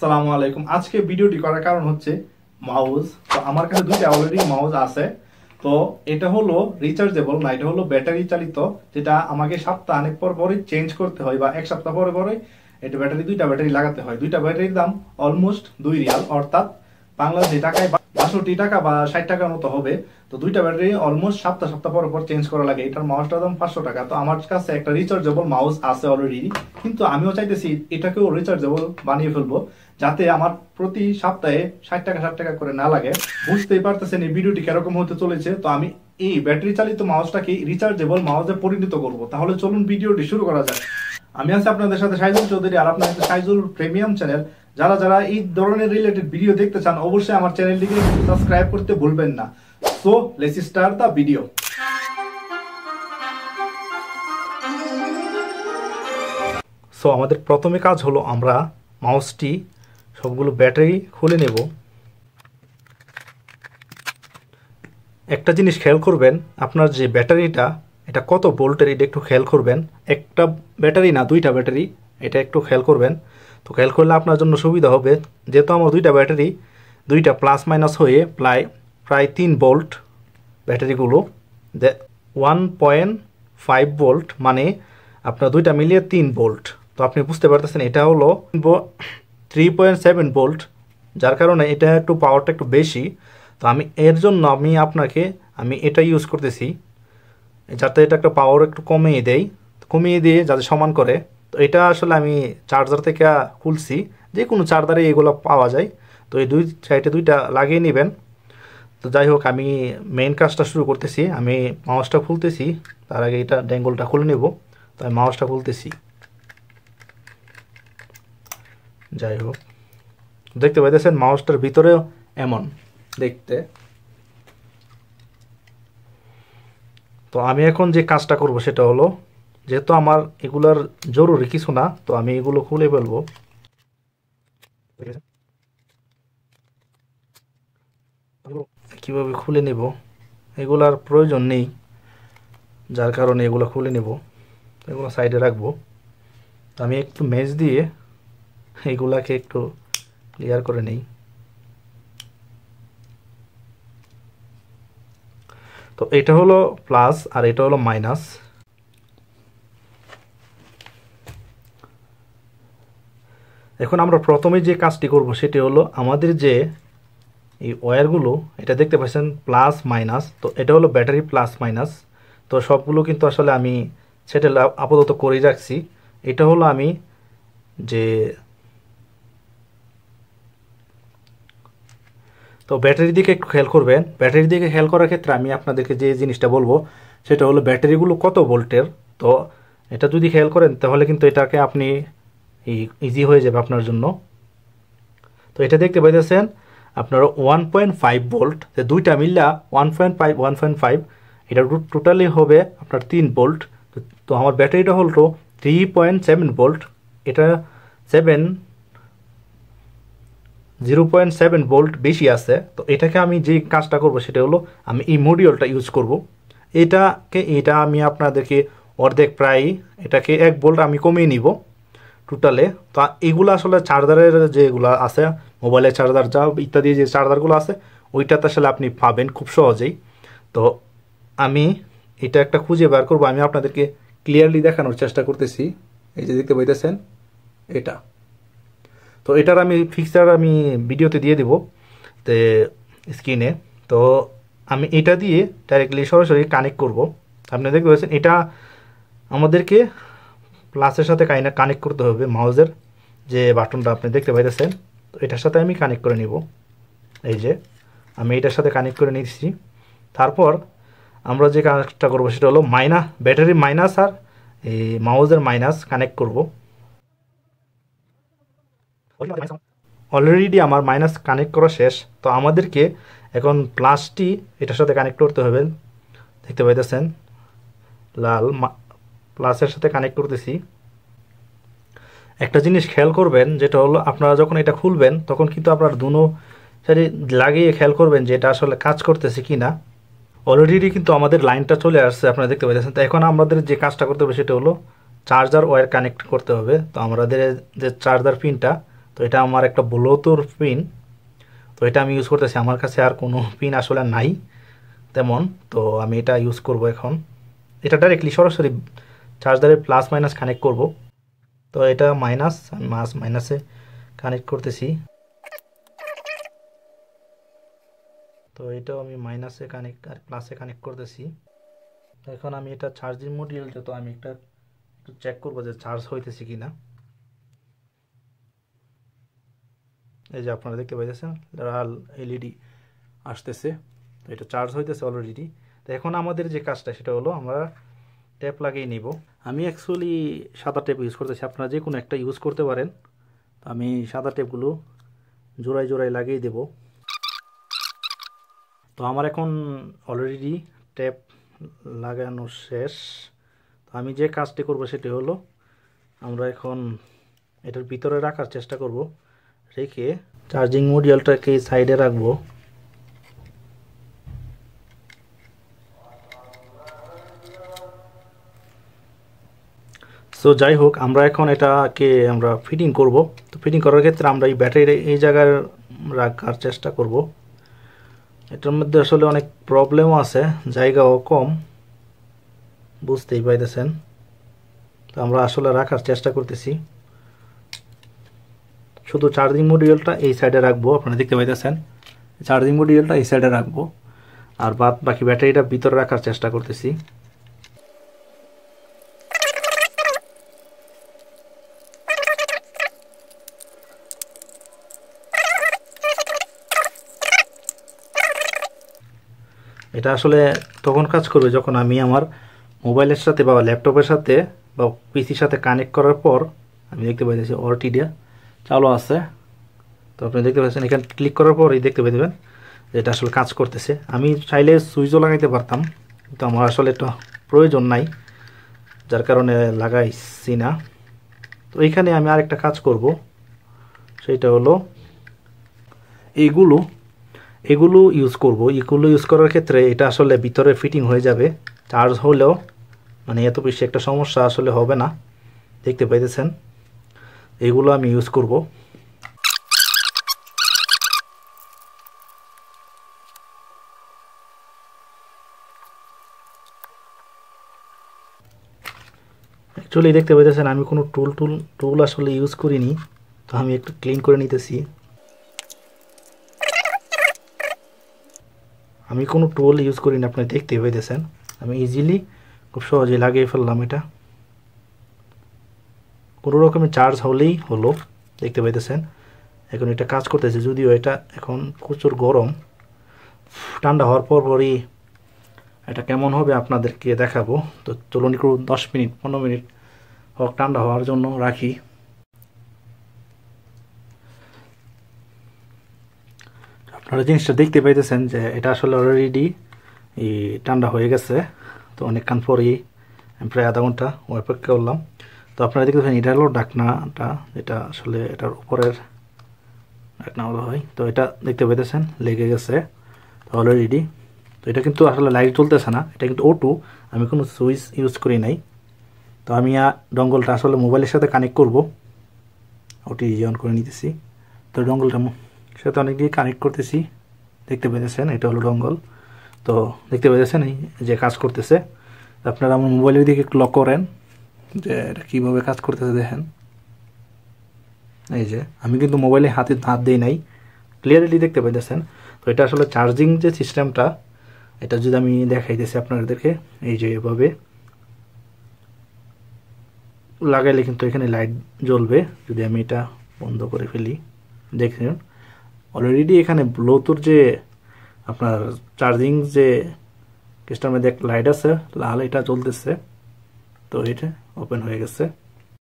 আসসালামু আলাইকুম। আজকে ভিডিওটি করার কারণ হচ্ছে মাউস। তো আমার কাছে দুইটা অলরেডি মাউস আছে। তো এটা হলো রিচার্জেবল না, এটা হলো ব্যাটারি চালিত, যেটা আমাকে সপ্তাহ অনেক পর পরে চেঞ্জ করতে হয় বা এক সপ্তাহ পরে পরে এটা দুইটা ব্যাটারি লাগাতে হয়। দুইটা ব্যাটারির দাম অলমোস্ট 2 রিয়াল, অর্থাৎ বাংলাদেশি টাকায় 62 টাকা বা 60 টাকার মতো হবে। তো দুইটা ব্যাটারি অলমোস্ট সপ্তাহ সপ্তাহ পর পর চেঞ্জ করা লাগে। এটার মাউসটার দাম 500 টাকা। তো আমার কাছে একটা রিচার্জেবল মাউস আছে অলরেডি, কিন্তু আমিও চাইতেছি এটাকেও রিচার্জেবল বানিয়ে ফেলবো, যাতে আমার প্রতি সপ্তাহে 60 টাকা 60 টাকা করে না লাগে। বুঝতেই পারতেছেন এই ভিডিওটি কিরকম হতে চলেছে। তো আমি এই ব্যাটারি চালিত মাউসটাকে রিচার্জেবল মাউসে পরিণত করব। তাহলে চলুন ভিডিওটি শুরু করা যাক। আমি আছি আপনাদের সাথে সাইজুল চৌধুরী, আর আপনার সাইজুল প্রিমিয়াম চ্যানেল। যারা যারা এই ধরনের রিলেটেড ভিডিও দেখতে চান, অবশ্যই আমার চ্যানেলটিকে সাবস্ক্রাইব করতে ভুলবেন না। So let's start the video. So আমাদের প্রথমে কাজ হলো আমরা মাউসটি সবগুলো ব্যাটারি খুলে নেব। একটা জিনিস খেয়াল করবেন, আপনার যে ব্যাটারিটা এটা কত ভোল্টের এটা একটু খেয়াল করবেন। একটা ব্যাটারি না, দুইটা ব্যাটারি, এটা একটু খেয়াল করবেন। তো খেয়াল করলে আপনার জন্য সুবিধা হবে, যেহেতু আমার দুইটা ব্যাটারি, দুইটা প্লাস মাইনাস হয়ে প্রায় 3 ভোল্ট ব্যাটারিগুলো, 1.5 ভোল্ট, মানে আপনার দুইটা মিলিয়ে 3 ভোল্ট। তো আপনি বুঝতে পারতেছেন এটা হলো 3.7 ভোল্ট, যার কারণে এটা একটু পাওয়ারটা একটু বেশি। তো এর জন্য আমি এটা ইউজ করতেছি, যাতে এটা একটা পাওয়ার একটু কমিয়ে দিয়ে যাতে সমান করে। তো এটা আসলে আমি চার্জার থেকে খুলছি, যে কোনো চার্জারে এগুলো পাওয়া যায়। তো এই দুই সাইডে দুইটা লাগিয়ে নেবেন। তো যাই হোক, আমি মেইন কাজটা শুরু করতেছি। আমি মাউসটা খুলতেছি, তার আগে এটা ড্যাঙ্গলটা খুলে নেব। তো আমি মাউসটা খুলতেছি। যাই হোক, দেখতে পাইতেছেন মাউসটার ভিতরেও এমন দেখতে। তো আমি এখন যে কাজটা করব সেটা হলো, যেহেতু আমার এগুলার জরুরি কিছু না, তো আমি এগুলো খুলে ফেলবো। কিভাবে খুলে নেব এগুলার প্রয়োজন নেই, যার কারণে এগুলো খুলে নেব, এগুলো সাইডে রাখবো। আমি একটু মেজ দিয়ে এগুলাকে একটু ক্লিয়ার করে নেই। তো এটা হলো প্লাস আর এটা হলো মাইনাস। এখন আমরা প্রথমে যে কাজটি করব সেটি হলো, আমাদের যে এই ওয়্যারগুলো, এটা দেখতে পাচ্ছেন প্লাস মাইনাস, তো এটা হলো ব্যাটারি প্লাস মাইনাস। তো সবগুলো কিন্তু আসলে আমি সেটা আপাতত করেই রাখছি। এটা হলো আমি যে, তো ব্যাটারির দিকে একটু খেয়াল করবেন। ব্যাটারির দিকে খেয়াল করার ক্ষেত্রে আমি আপনাদেরকে যে জিনিসটা বলবো সেটা হলো ব্যাটারিগুলো কত ভোল্টের। তো এটা যদি খেয়াল করেন তাহলে কিন্তু এটাকে আপনি ইজি হয়ে যাবে আপনার জন্য। তো এটা দেখতে পাইতেছেন আপনার 1.5 ভোল্ট, দুইটা মিললা 1.5, এটা টোটালি হবে আপনার 3 ভোল্ট। তো আমার ব্যাটারিটা হলো 3.7 ভোল্ট, এটা 0.7 ভোল্ট বেশি আছে। তো এটাকে আমি যে কাজটা করব সেটা হলো, আমি এই মডিউলটা ইউজ করব। এটা আমি আপনাদেরকে অর্ধেক, প্রায় এটাকে 1 ভোল্ট আমি কমিয়ে নিব টোটালে। তো এগুলো আসলে চার্জারের যেগুলো আছে, মোবাইলের চার্জার যা ইত্যাদি যে চার্জারগুলো আছে, ওইটাতে আসলে আপনি পাবেন খুব সহজেই। তো আমি এটা একটা খুঁজে বার করব, আমি আপনাদেরকে ক্লিয়ারলি দেখানোর চেষ্টা করতেছি। এই যে দেখতে পাইতেছেন এটা, তো এটার আমি ফিক্সার আমি ভিডিওতে দিয়ে দেব তে স্ক্রিনে। তো আমি এটা দিয়ে ডাইরেক্টলি সরাসরি কানেক্ট করব। আপনি দেখতে পাচ্ছেন এটা আমাদেরকে প্লাসের সাথে কানেক্ট করতে হবে। মাউসের যে বাটনটা আপনি দেখতে পাইতেছেন, তো এটার সাথে আমি কানেক্ট করে নিব। এই যে আমি এটার সাথে কানেক্ট করে নিচ্ছি। তারপর আমরা যে কানেক্টটা করবো সেটা হলো ব্যাটারি মাইনাস আর এই মাউসের মাইনাস কানেক্ট করব। অলরেডি আমার মাইনাস কানেক্ট করা শেষ। তো আমাদেরকে এখন প্লাসটি এটার সাথে কানেক্ট করতে হবে। দেখতে পাইতেছেন লাল প্লাসের সাথে কানেক্ট করতেছি। একটা জিনিস খেয়াল করবেন, যেটা হলো আপনারা যখন এটা খুলবেন তখন কিন্তু আপনার দুনো সাইডে লাগিয়ে খেয়াল করবেন যে এটা আসলে কাজ করতেছে কি না। অলরেডি কিন্তু আমাদের লাইনটা চলে আসছে, আপনারা দেখতে পাইতেছেন। তো এখন আমাদের যে কাজটা করতে হবে সেটা হলো চার্জার ওয়্যার কানেক্ট করতে হবে। তো আমাদের যে চার্জার পিনটা, তো এটা আমার একটা ব্লুটুথ পিন, তো এটা আমি ইউজ করতেছি। আমার কাছে আর কোনো পিন আসলে নাই তেমন, তো আমি এটা ইউজ করব এখন। এটা ডাইরেক্টলি সরাসরি চার্জারের প্লাস মাইনাস কানেক্ট করব। তো এটা মাইনাস, আমি মাইনাসে কানেক্ট করতেছি। তো এটাও আমি মাইনাসে কানেক্ট আর প্লাসে কানেক্ট করতেছি। এখন আমি এটা চার্জিং মডিউলটা, তো আমি একটু চেক করবো যে চার্জ হইতেছে কিনা। এই যে আপনারা দেখতে পাইতেছেন লাল এলইডি আসতেছে, তো এটা চার্জ হইতেছে অলরেডি। তো এখন আমাদের যে কাজটা সেটা হলো আমরা ট্যাপ লাগিয়ে নিব। আমি অ্যাকচুয়ালি সাদা টেপ ইউজ করতেছি, আপনারা যে কোনো একটা ইউজ করতে পারেন। তো আমি সাদা টেপগুলো জোড়ায় জোড়ায় লাগিয়ে দেব। তো আমার এখন অলরেডি ট্যাপ লাগানো শেষ। তো আমি যে কাজটি করব সেটি হলো আমরা এখন এটার ভিতরে রাখার চেষ্টা করব, রেখে চার্জিং মডিউলটাকে সাইডে রাখবো। সো যাই হোক, আমরা এখন এটাকে আমরা ফিটিং করব। তো ফিটিং করার ক্ষেত্রে আমরা এই ব্যাটারি এই জায়গায় রাখার চেষ্টা করব। এটার মধ্যে আসলে অনেক প্রবলেমও আছে, জায়গাও কম, বুঝতেই পাইতেছেন। তো আমরা আসলে রাখার চেষ্টা করতেছি। শুধু চার্জিং মডিউলটা এই সাইডে রাখবো, আপনারা দেখতে পাইতেছেন চার্জিং মডিউলটা এই সাইডে রাখবো, আর বাকি ব্যাটারিটা ভিতরে রাখার চেষ্টা করতেছি। এটা আসলে তখন কাজ করবে যখন আমি আমার মোবাইলের সাথে বা ল্যাপটপের সাথে বা পিসির সাথে কানেক্ট করার পর আমি দেখতে পাইতেছি অরটিডিয়া চালু আছে। তো আপনি দেখতে পাচ্ছেন এখানে ক্লিক করার পর এই দেখতে পাবেন যে এটা আসলে কাজ করতেছে। আমি চাইলে সুইচও লাগাইতে পারতাম, কিন্তু আমার আসলে এটা প্রয়োজন নাই, যার কারণে লাগাইছি না। তো এইখানে আমি আরেকটা কাজ করব, সেটা হলো এগুলো ইউজ করব। এগুলো ইউজ করার ক্ষেত্রে এটা আসলে ভিতরে ফিটিং হয়ে যাবে, চার্জ হলেও মানে এত বেশি একটা সমস্যা আসলে হবে না। দেখতে পাইতেছেন এগুলো আমি ইউজ করব। অ্যাকচুয়ালি দেখতে পাইতেছেন আমি কোনো টুল আসলে ইউজ করিনি, তো আমি একটু ক্লিন করে নিতেছি। আমি কোনো টুল ইউজ করিনি, আপনি দেখতে পাইতেছেন আমি ইজিলি খুব সহজে লাগিয়ে ফেললাম। এটা কোনো রকমের চার্জ হলেই হলো, দেখতে পাইতেছেন এখন এটা কাজ করতেছে। যদিও এটা এখন প্রচুর গরম, ঠান্ডা হওয়ার পরই এটা কেমন হবে আপনাদেরকে দেখাবো। তো চলুন একটু 10 মিনিট 15 মিনিট হোক ঠান্ডা হওয়ার জন্য রাখি। আপনারা জিনিসটা দেখতে পাইতেছেন যে এটা আসলে অলরেডি ঠান্ডা হয়ে গেছে। তো অনেকক্ষণ পরেই প্রায় আধা ঘন্টা অপেক্ষা করলাম। তো আপনারা দেখতে পাচ্ছেন এটা হলো ঢাকনাটা, যেটা আসলে এটার উপরের ঢাকনা বলা হয়। তো এটা দেখতে পাইতেছেন লেগে গেছে অলরেডি। তো এটা কিন্তু আসলে লাইট জ্বলতেছে না, এটা কিন্তু O2, আমি কোনো সুইচ ইউজ করি নাই। তো আমি ডঙ্গলটা আসলে মোবাইলের সাথে কানেক্ট করব, ওটি অন করে নিতেছি। তো ডঙ্গলটা সাথে অনেক দিয়ে কানেক্ট করতেছি, দেখতে পেয়েছেন এটা হলো ডঙ্গল। তো দেখতে পেয়েছেন এই যে কাজ করতেছে। আপনারা আমার মোবাইলের দিকে একটু লক করেন যে এটা কীভাবে কাজ করতেছে দেখেন। এই যে আমি কিন্তু মোবাইলে হাত দিই নাই, ক্লিয়ারলি দেখতে পাইতেছেন। তো এটা আসলে চার্জিং যে সিস্টেমটা, এটা যদি আমি দেখাইতেছি আপনাদেরকে, এই যে এভাবে লাগাইলে কিন্তু এখানে লাইট জ্বলবে। যদি আমি এটা বন্ধ করে ফেলি, দেখছেন অলরেডি এখানে ব্লুটুথ যে আপনার চার্জিং যে কেসটার মধ্যে একটা লাইট আছে লাল, এটা জ্বলতেছে। তো এটা ওপেন হয়ে গেছে।